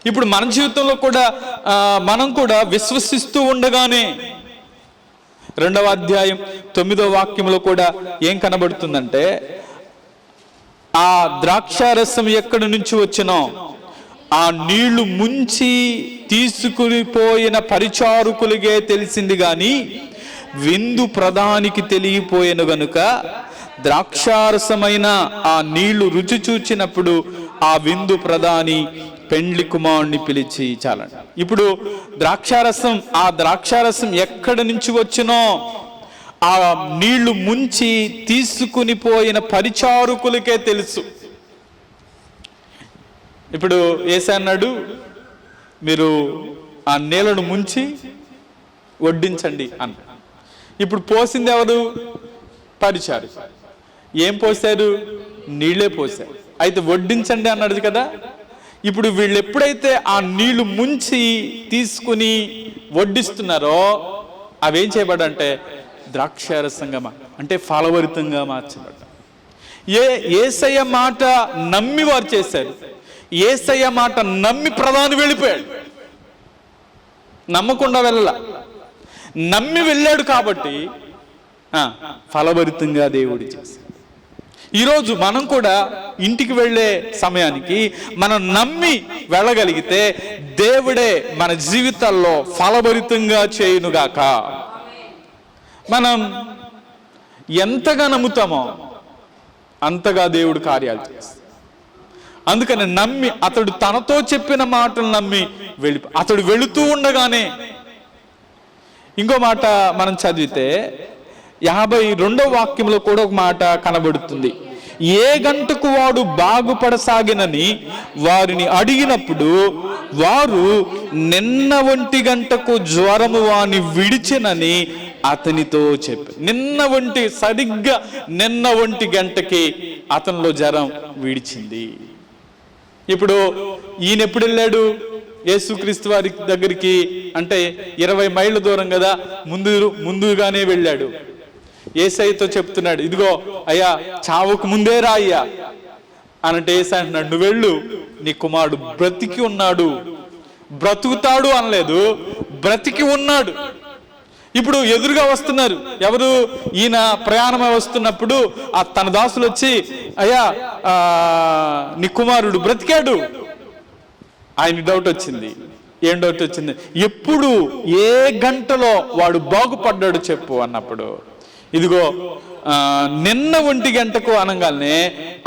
ఇప్పుడు మన జీవితంలో కూడా మనం కూడా విశ్వసిస్తూ ఉండగానే 2వ అధ్యాయం 9వ వాక్యంలో కూడా ఏం కనబడుతుందంటే, ఆ ద్రాక్షారసం ఎక్కడి నుంచి వచ్చినో ఆ నీళ్లు ముంచి తీసుకుని పోయిన పరిచారకులకే తెలిసింది గాని విందు ప్రధానికి తెలియపోయేను గనుక ద్రాక్షారసమైన ఆ నీళ్లు రుచి చూచినప్పుడు ఆ విందు ప్రధాని పెండ్లి కుమారుని పిలిచి, చాలండి. ఇప్పుడు ఆ ద్రాక్షారసం ఎక్కడి నుంచి వచ్చినో ఆ నీళ్లు ముంచి తీసుకుని పోయిన పరిచారకులకే తెలుసు. ఇప్పుడు యేసయ్య అన్నాడు, మీరు ఆ నీళ్లను ముంచి వడ్డించండి అన్న. ఇప్పుడు పోసింది ఎవరు? పరిచారు. ఏం పోసారు? నీళ్లే పోసారు. అయితే వడ్డించండి అన్నాడు కదా. ఇప్పుడు వీళ్ళు ఎప్పుడైతే ఆ నీళ్లు ముంచి తీసుకుని వడ్డిస్తున్నారో అవేం చేయబడంటే ద్రాక్షారసంగా, అంటే ఫలభరితంగా మార్చబడ్డ. యేసయ్య మాట నమ్మి వారు చేశారు. యేసయ్య మాట నమ్మి ప్రధాని వెళ్ళిపోయాడు. నమ్మకుండా వెళ్ళాల, నమ్మి వెళ్ళాడు కాబట్టి ఫలభరితంగా దేవుడు చేశాడు. ఈరోజు మనం కూడా ఇంటికి వెళ్ళే సమయానికి మనం నమ్మి వెళ్ళగలిగితే దేవుడే మన జీవితాల్లో ఫలభరితంగా చేయునుగాక. మనం ఎంతగా నమ్ముతామో అంతగా దేవుడు కార్యాలు చేస్తాడు. అందుకని నమ్మి, అతడు తనతో చెప్పిన మాటలు నమ్మి అతడు వెళుతూ ఉండగానే, ఇంకో మాట మనం చదివితే 52వ వాక్యంలో కూడా ఒక మాట కనబడుతుంది. ఏ గంటకు వాడు బాగుపడసాగినని వారిని అడిగినప్పుడు వారు నిన్న 1 గంటకు జ్వరము వాని విడిచినని అతనితో చెప్పి, సరిగ్గా నిన్న 1 గంటకి అతనిలో జ్వరం విడిచింది. ఇప్పుడు ఈయన ఎప్పుడు వెళ్ళాడు యేసుక్రీస్తు వారి దగ్గరికి? అంటే 20 మైళ్ళ దూరం కదా, ముందుగానే వెళ్ళాడు. యేసయ్యతో చెప్తున్నాడు, ఇదిగో అయ్యా చావుకు ముందే రా అయ్యా అనంటే యేసయ్య అంటున్నాడు, నువ్వు వెళ్ళు, నీ కుమారుడు బ్రతికి ఉన్నాడు. బ్రతుకుతాడు అనలేదు, బ్రతికి ఉన్నాడు. ఇప్పుడు ఎదురుగా వస్తున్నారు ఎవరు? ఈయన ప్రయాణమై వస్తున్నప్పుడు తన దాసులు వచ్చి, అయ్యా నీ కుమారుడు బ్రతికాడు. ఆయన డౌట్ వచ్చింది. ఏం డౌట్ వచ్చింది? ఎప్పుడు, ఏ గంటలో వాడు బాగుపడ్డాడు చెప్పు అన్నప్పుడు, ఇదిగో నిన్న 1 గంటకు అనగానే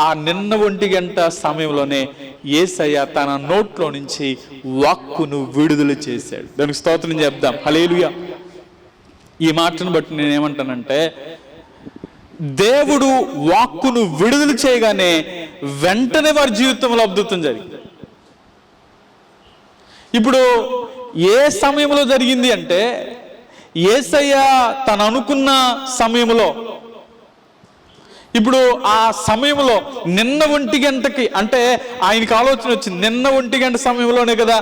ఆ నిన్న 1 గంట సమయంలోనే యేసయ్య తన నోట్లో నుంచి వాక్కును విడుదల చేశాడు. దానికి స్తోత్రం చెప్దాం, హల్లెలూయా. ఈ మాటను బట్టి నేనేమంటానంటే, దేవుడు వాక్కును విడుదల చేయగానే వెంటనే వారి జీవితంలో అద్భుతం జరిగింది. ఇప్పుడు ఏ సమయంలో జరిగింది అంటే, యేసయ్య తను అనుకున్న సమయంలో, ఇప్పుడు ఆ సమయంలో నిన్న 1 గంటకి, అంటే ఆయనకి ఆలోచన వచ్చింది, నిన్న 1 గంట సమయంలోనే కదా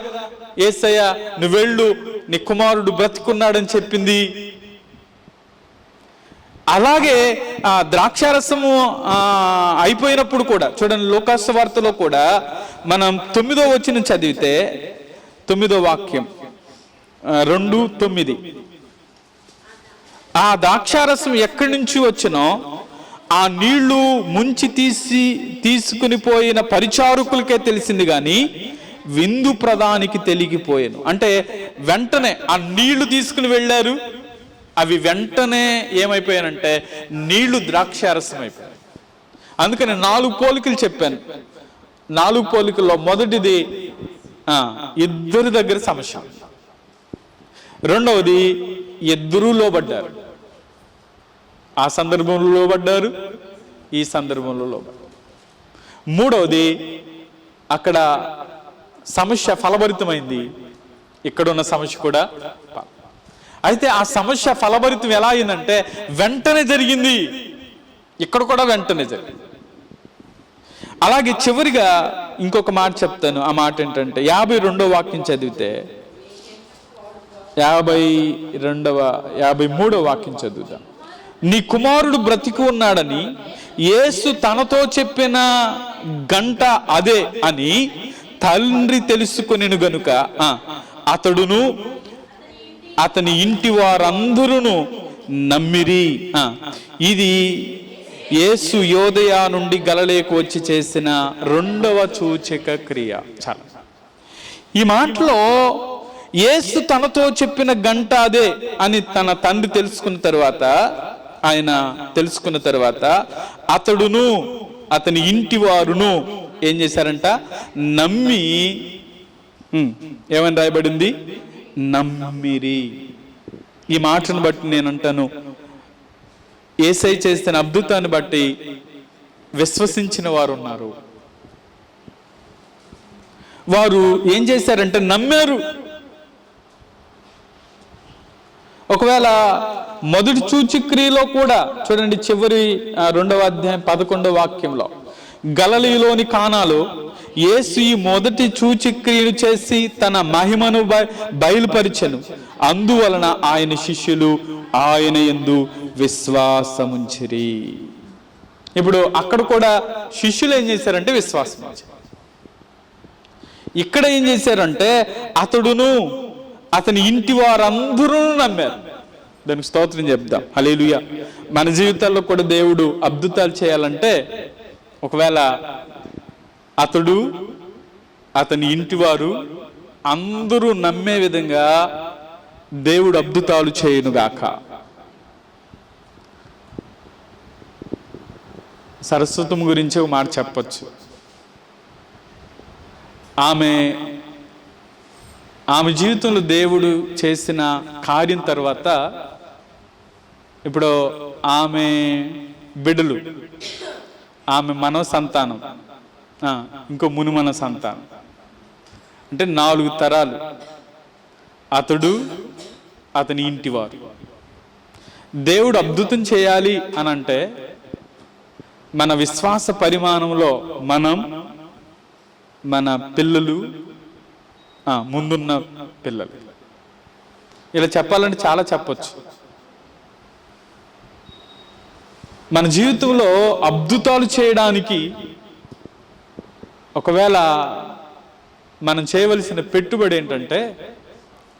యేసయ్య నువ్వు వెళ్ళు, నీ కుమారుడు బ్రతుకున్నాడని చెప్పింది. అలాగే ద్రాక్షారసము అయిపోయినప్పుడు కూడా చూడండి, లూకాసు వార్తలో కూడా మనం 9వ వచనం చదివితే 9వ వాక్యం 2:9, ఆ ద్రాక్షారసం ఎక్కడి నుంచి వచ్చినో ఆ నీళ్లు ముంచి తీసుకుని పోయిన పరిచారకులకే తెలిసింది కానీ విందు ప్రధానికి తెలిగిపోయాను. అంటే వెంటనే ఆ నీళ్లు తీసుకుని వెళ్ళారు, అవి వెంటనే ఏమైపోయానంటే నీళ్లు ద్రాక్షారసం అయిపోయాయి. అందుకని 4 పోలికలు చెప్పాను. 4 పోలికల్లో మొదటిది ఇద్దరి దగ్గర సమస్య, రెండవది ఇద్దరూ లోబడ్డారు. ఆ సందర్భంలో లోబడ్డారు, ఈ సందర్భంలో లోబడ్డారు. మూడవది అక్కడ సమస్య ఫలభరితమైంది, ఇక్కడున్న సమస్య కూడా. అయితే ఆ సమస్య ఫలభరితం ఎలా అయిందంటే వెంటనే జరిగింది, ఇక్కడ కూడా వెంటనే జరిగింది. అలాగే చివరిగా ఇంకొక మాట చెప్తాను. ఆ మాట ఏంటంటే 52వ వాక్యం చదివితే 53వ వాక్యం చదువుతాం. నీ కుమారుడు బ్రతికి ఉన్నాడని యేసు తనతో చెప్పిన గంట అదే అని తండ్రి తెలుసుకొనెను గనుక అతడును అతని ఇంటి వారందరూ నమ్మిరి. ఇది యేసు యోదయ నుండి గలిలయకు వచ్చి చేసిన 2వ సూచక క్రియ. చాలా ఈ మాటలో యేసు తనతో చెప్పిన గంట అదే అని తన తండ్రి తెలుసుకున్న తర్వాత అతడును అతని ఇంటి వారును ఏం చేశారంట? నమ్మి. ఏమని రాయబడింది? నమ్మిరి. ఈ మాటను బట్టి నేను అంటాను, యేసయ్య చేసిన అద్భుతాన్ని బట్టి విశ్వసించిన వారు ఉన్నారు. వారు ఏం చేశారంటే నమ్మారు. ఒకవేళ మొదటి సూచక్రియలో కూడా చూడండి, చివరి 2వ అధ్యాయం 11వ వాక్యంలో గలిలయలోని కానాలో యేసు ఈ మొదటి సూచక్రియను చేసి తన మహిమను బయలుపరిచెను. అందువలన ఆయన శిష్యులు ఆయన యందు విశ్వాసముంచిరి. ఇప్పుడు అక్కడ కూడా శిష్యులు ఏం చేశారంటే విశ్వాసం ఉంచారు. ఇక్కడ ఏం చేశారంటే అతడును అతని ఇంటి వారందరూ నమ్మారు. దానికి స్తోత్రం చెప్దాం. హల్లెలూయా. మన జీవితాల్లో కూడా దేవుడు అద్భుతాలు చేయాలంటే ఒకవేళ అతడు అతని ఇంటి వారు అందరూ నమ్మే విధంగా దేవుడు అద్భుతాలు చేయనుగాక. సరస్వతమ్మ గురించి ఒక మాట చెప్పచ్చు. ఆమె జీవితంలో దేవుడు చేసిన కార్యం తర్వాత ఇప్పుడు ఆమె బిడ్డలు, ఆమె మనో సంతానం, ఇంకో మునిమన సంతానం, అంటే 4 తరాలు అతడు అతని ఇంటివారు. దేవుడు అద్భుతం చేయాలి అని అంటే మన విశ్వాస పరిమాణంలో మన పిల్లలు, ముందున్న పిల్లలు, ఇలా చెప్పాలంటే చాలా చెప్పొచ్చు. మన జీవితంలో అద్భుతాలు చేయడానికి ఒకవేళ మనం చేయవలసిన పెట్టుబడి ఏంటంటే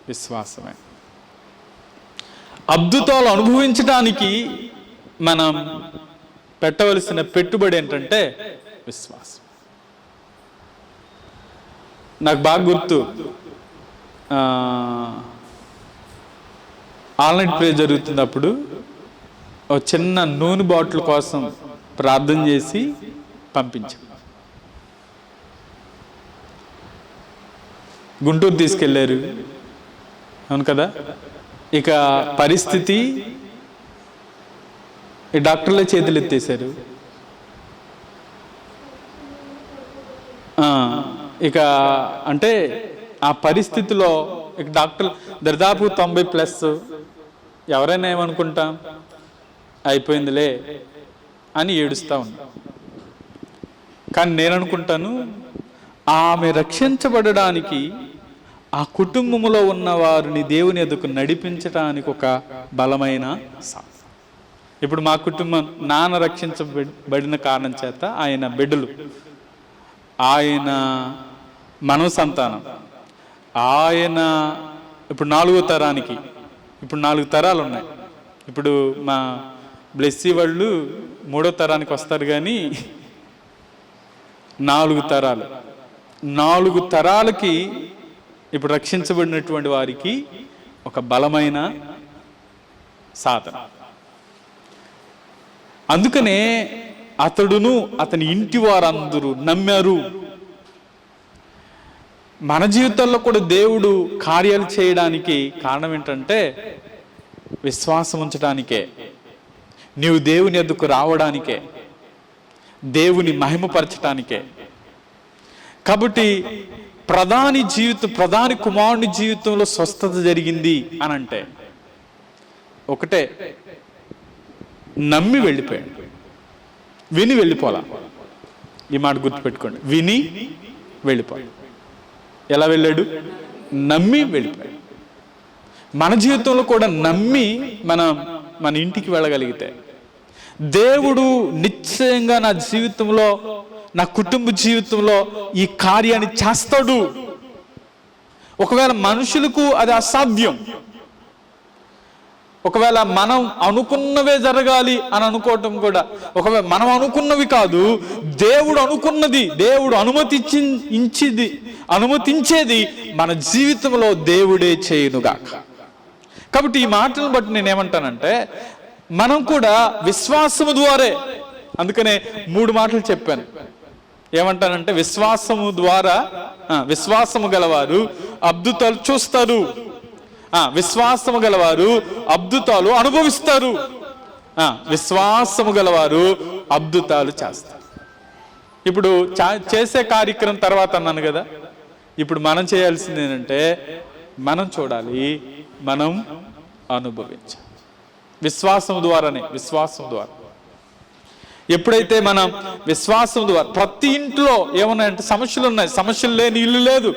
విశ్వాసమే. అద్భుతాలు అనుభవించడానికి మనం పెట్టవలసిన పెట్టుబడి ఏంటంటే విశ్వాసం. నాకు బాగా గుర్తు, ఆన్లైన్ ప్రే జరుగుతున్నప్పుడు ఒక చిన్న నూనె బాటిల్ కోసం ప్రార్థన చేసి పంపించాం. గుంటూరు తీసుకెళ్ళారు, అవును కదా. ఇక పరిస్థితి ఈ డాక్టర్లే చేతులు ఎత్తేశారు. ఇక అంటే ఆ పరిస్థితిలో ఇక డాక్టర్ దాదాపు 90+ ఎవరైనా ఏమనుకుంటాం, అయిపోయిందిలే అని ఏడుస్తూ ఉన్నా. కానీ నేను అనుకుంటాను, ఆమె రక్షించబడడానికి ఆ కుటుంబంలో ఉన్న వారిని దేవుని ఎదుకు నడిపించడానికి ఒక బలమైన సాధనం. ఇప్పుడు మా కుటుంబం నాన్న రక్షించబడిన కారణం చేత ఆయన బిడ్డలు, ఆయన మనవ సంతానం, ఆయన ఇప్పుడు 4వ తరానికి, ఇప్పుడు 4 తరాలు ఉన్నాయి. ఇప్పుడు మా బ్లెస్సీ వాళ్ళు 3వ తరానికి వస్తారు, కానీ 4 తరాలు, 4 తరాలకి ఇప్పుడు రక్షించబడినటువంటి వారికి ఒక బలమైన సాధన. అందుకనే అతడును అతని ఇంటి వారందరూ నమ్మారు. మన జీవితాల్లో కూడా దేవుడు కార్యాలు చేయడానికి కారణం ఏంటంటే విశ్వాసం ఉంచడానికే, నీవు దేవుని ఎద్దుకు రావడానికే, దేవుని మహిమపరచడానికే. కాబట్టి ప్రధాని కుమారుని జీవితంలో స్వస్థత జరిగింది అని అంటే ఒకటే, నమ్మి వెళ్ళిపోయాడు, విని వెళ్ళిపోలా. ఈ మాట గుర్తుపెట్టుకోండి, విని వెళ్ళిపోయాడు. ఎలా వెళ్ళాడు? నమ్మి వెళ్ళిపోయాడు. మన జీవితంలో కూడా నమ్మి మన ఇంటికి వెళ్ళగలిగితే దేవుడు నిశ్చయంగా నా జీవితంలో, నా కుటుంబ జీవితంలో ఈ కార్యాన్ని చేస్తాడు. ఒకవేళ మనుషులకు అది అసాధ్యం, ఒకవేళ మనం అనుకున్నవే జరగాలి అని అనుకోవటం కూడా, ఒకవేళ మనం అనుకున్నవి కాదు, దేవుడు అనుకున్నది, దేవుడు అనుమతించేది మన జీవితంలో దేవుడే చేయునుగాక. కాబట్టి ఈ మాటలను బట్టి నేనేమంటానంటే, మనం కూడా విశ్వాసము ద్వారే, అందుకనే 3 మాటలు చెప్పాను. ఏమంటానంటే, విశ్వాసము ద్వారా, విశ్వాసము గలవారు అద్భుతాలు చూస్తారు, విశ్వాసము గలవారు అద్భుతాలు అనుభవిస్తారు, విశ్వాసము గలవారు అద్భుతాలు చేస్తారు. ఇప్పుడు చేసే కార్యక్రమం తర్వాత అన్నాను కదా, ఇప్పుడు మనం చేయాల్సింది ఏంటంటే, మనం చూడాలి, మనం అనుభవించాలి. విశ్వాసం ద్వారానే, విశ్వాసం ద్వారా. ఎప్పుడైతే మనం విశ్వాసం ద్వారా, ప్రతి ఇంట్లో ఏమున్నాయంటే సమస్యలు ఉన్నాయి. సమస్యలు లేని ఇల్లు లేదు.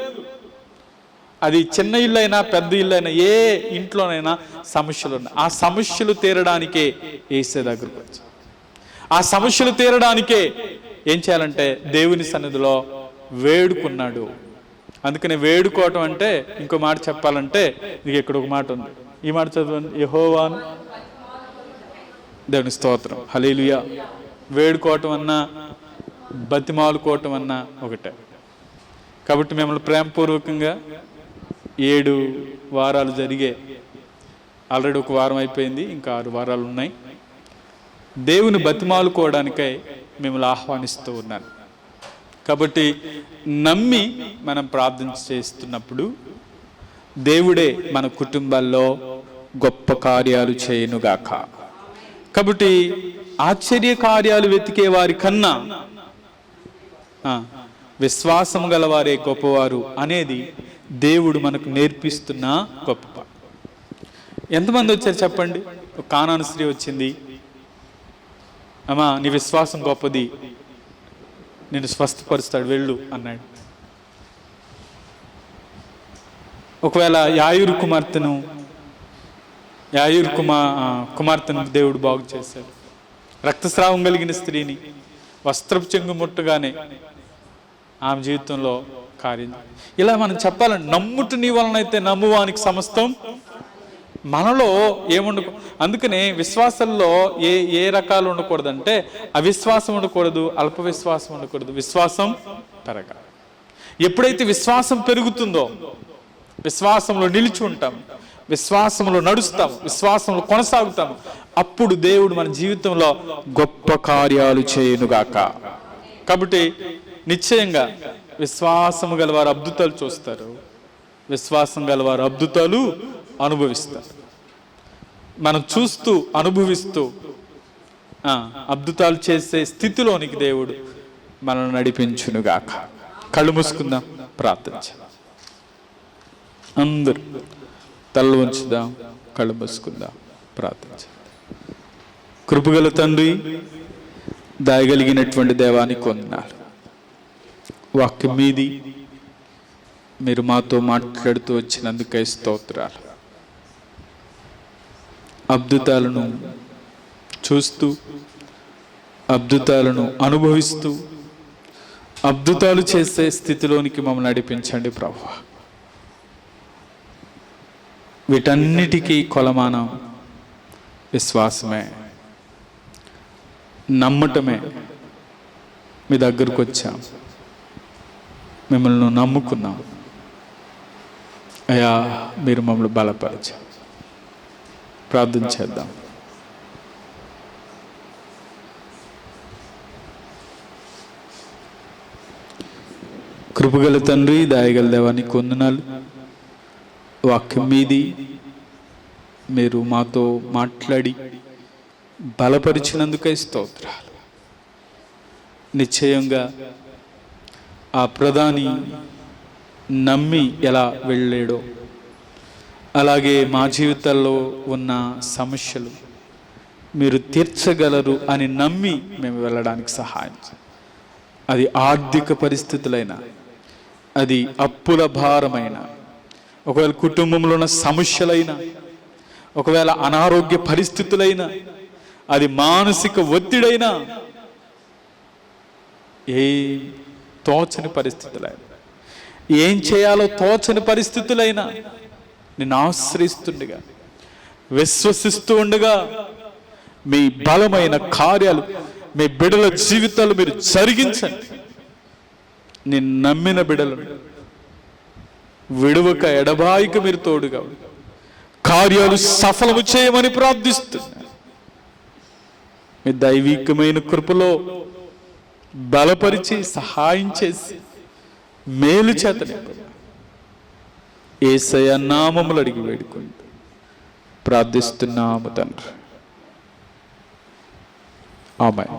అది చిన్న ఇల్లు అయినా పెద్ద ఇల్లు అయినా, ఏ ఇంట్లోనైనా సమస్యలు ఉన్నాయి. ఆ సమస్యలు తీరడానికే యేసే దగ్గరకు వచ్చి, ఆ సమస్యలు తీరడానికే ఏం చేయాలంటే దేవుని సన్నిధిలో వేడుకున్నాడు. అందుకని వేడుకోవటం అంటే, ఇంకో మాట చెప్పాలంటే, ఇది ఇక్కడ ఒక మాట ఉంది, ఈ మాట చదవండి. యెహోవాను, దేవుని స్తోత్రం, హల్లెలూయా. వేడుకోవటం అన్నా బతిమాలుకోవటం అన్నా ఒకటే. కాబట్టి మిమ్మల్ని ప్రేమపూర్వకంగా 7 వారాలు జరిగే, ఆల్రెడీ 1 వారం అయిపోయింది, ఇంకా 6 వారాలు ఉన్నాయి. దేవుని బతిమాలుకోవడానికై మిమ్మల్ని ఆహ్వానిస్తూ ఉన్నాను. కాబట్టి నమ్మి మనం ప్రార్థన చేస్తున్నప్పుడు దేవుడే మన కుటుంబాల్లో గొప్ప కార్యాలు చేయునుగాక. కాబట్టి ఆశ్చర్య కార్యాలు వెతికే వారి కన్నా విశ్వాసం గలవారే గొప్పవారు అనేది దేవుడు మనకు నేర్పిస్తున్న గొప్ప. ఎంతమంది వచ్చారు చెప్పండి? ఒక కానాను స్త్రీ వచ్చింది, అమ్మా నీ విశ్వాసం గొప్పది, నేను స్వస్థపరుస్తాడు, వెళ్ళు అన్నాడు. ఒకవేళ యాయూరు కుమార్తెను దేవుడు బాగు చేశాడు. రక్తస్రావం కలిగిన స్త్రీని వస్త్రపు చెంగు ముట్టగానే ఆమె జీవితంలో కార్యం. ఇలా మనం చెప్పాలంటే, నమ్ముట నీ వలనైతే నమ్మువానికి సమస్తం. మనలో ఏముండకు. అందుకనే విశ్వాసంలో ఏ రకాలు ఉండకూడదంటే, అవిశ్వాసం ఉండకూడదు, అల్ప విశ్వాసం ఉండకూడదు, విశ్వాసం పెరగాలి. ఎప్పుడైతే విశ్వాసం పెరుగుతుందో, విశ్వాసంలో నిలిచి ఉంటాం, విశ్వాసంలో నడుస్తాం, విశ్వాసంలో కొనసాగుతాం, అప్పుడు దేవుడు మన జీవితంలో గొప్ప కార్యాలు చేయునుగాక. కాబట్టి నిశ్చయంగా విశ్వాసము గలవారు అద్భుతాలు చూస్తారు, విశ్వాసం గలవారు అద్భుతాలు అనుభవిస్తారు. మనం చూస్తూ అనుభవిస్తూ అద్భుతాలు చేసే స్థితిలోనికి దేవుడు మనల్ని నడిపించునుగాక. కళ్ళు మూసుకుందాం, ప్రార్థించాం. అందరూ తలలు వంచుదాం, కళ్ళు మూసుకుందాం, ప్రార్థించాం. కృపగల తండ్రి, దయగలిగినటువంటి దేవానికి వందనాలు. వాక్యం మీది మీరు మాతో మాట్లాడుతూ వచ్చినందుకై స్తోత్రాలు. అద్భుతాలను చూస్తూ, అద్భుతాలను అనుభవిస్తూ, అద్భుతాలు చేసే స్థితిలోనికి మమ్మల్ని నడిపించండి ప్రభువా. వీటన్నిటికీ కొలమానం విశ్వాసమే, నమ్మటమే. మీ దగ్గరకు వచ్చాం, మిమ్మల్ని నమ్ముకున్నాం అయ్యా, మీరు మమ్మల్ని బలపరచారు. ప్రార్థన చేద్దాం. కృపగల తండ్రి, దయగల దేవానికి వందనాలు. వాక్యం మీది మీరు మాతో మాట్లాడి బలపరిచినందుకై స్తోత్రాలు. నిశ్చయంగా ఆ ప్రధాని నమ్మి ఎలా వెళ్ళాడో అలాగే మా జీవితాల్లో ఉన్న సమస్యలు మీరు తీర్చగలరు అని నమ్మి మేము వెళ్ళడానికి సహాయం. అది ఆర్థిక పరిస్థితులైనా, అది అప్పుల భారమైన, ఒకవేళ కుటుంబంలో ఉన్న సమస్యలైనా, ఒకవేళ అనారోగ్య పరిస్థితులైనా, అది మానసిక ఒత్తిడైనా, ఏ తోచని పరిస్థితులైనా, ఏం చేయాలో తోచని పరిస్థితులైనా నిన్ను ఆశ్రయిస్తుండగా, విశ్వసిస్తూ ఉండగా మీ బలమైన కార్యాలు మీ బిడ్డల జీవితాలు మీరు జరిగించండి. నేను నమ్మిన బిడ్డలను విడువక ఎడబాయిక మీరు తోడుగా కార్యాలు సఫలము చేయమని ప్రార్థిస్తున్నా. మీ దైవికమైన కృపలో బలపరిచి సహాయం చేసి మేలు చేత యేసయ్య నామములు అడిగి వేడుకుంటూ ప్రార్థిస్తున్నాము తండ్రి. ఆమేన్.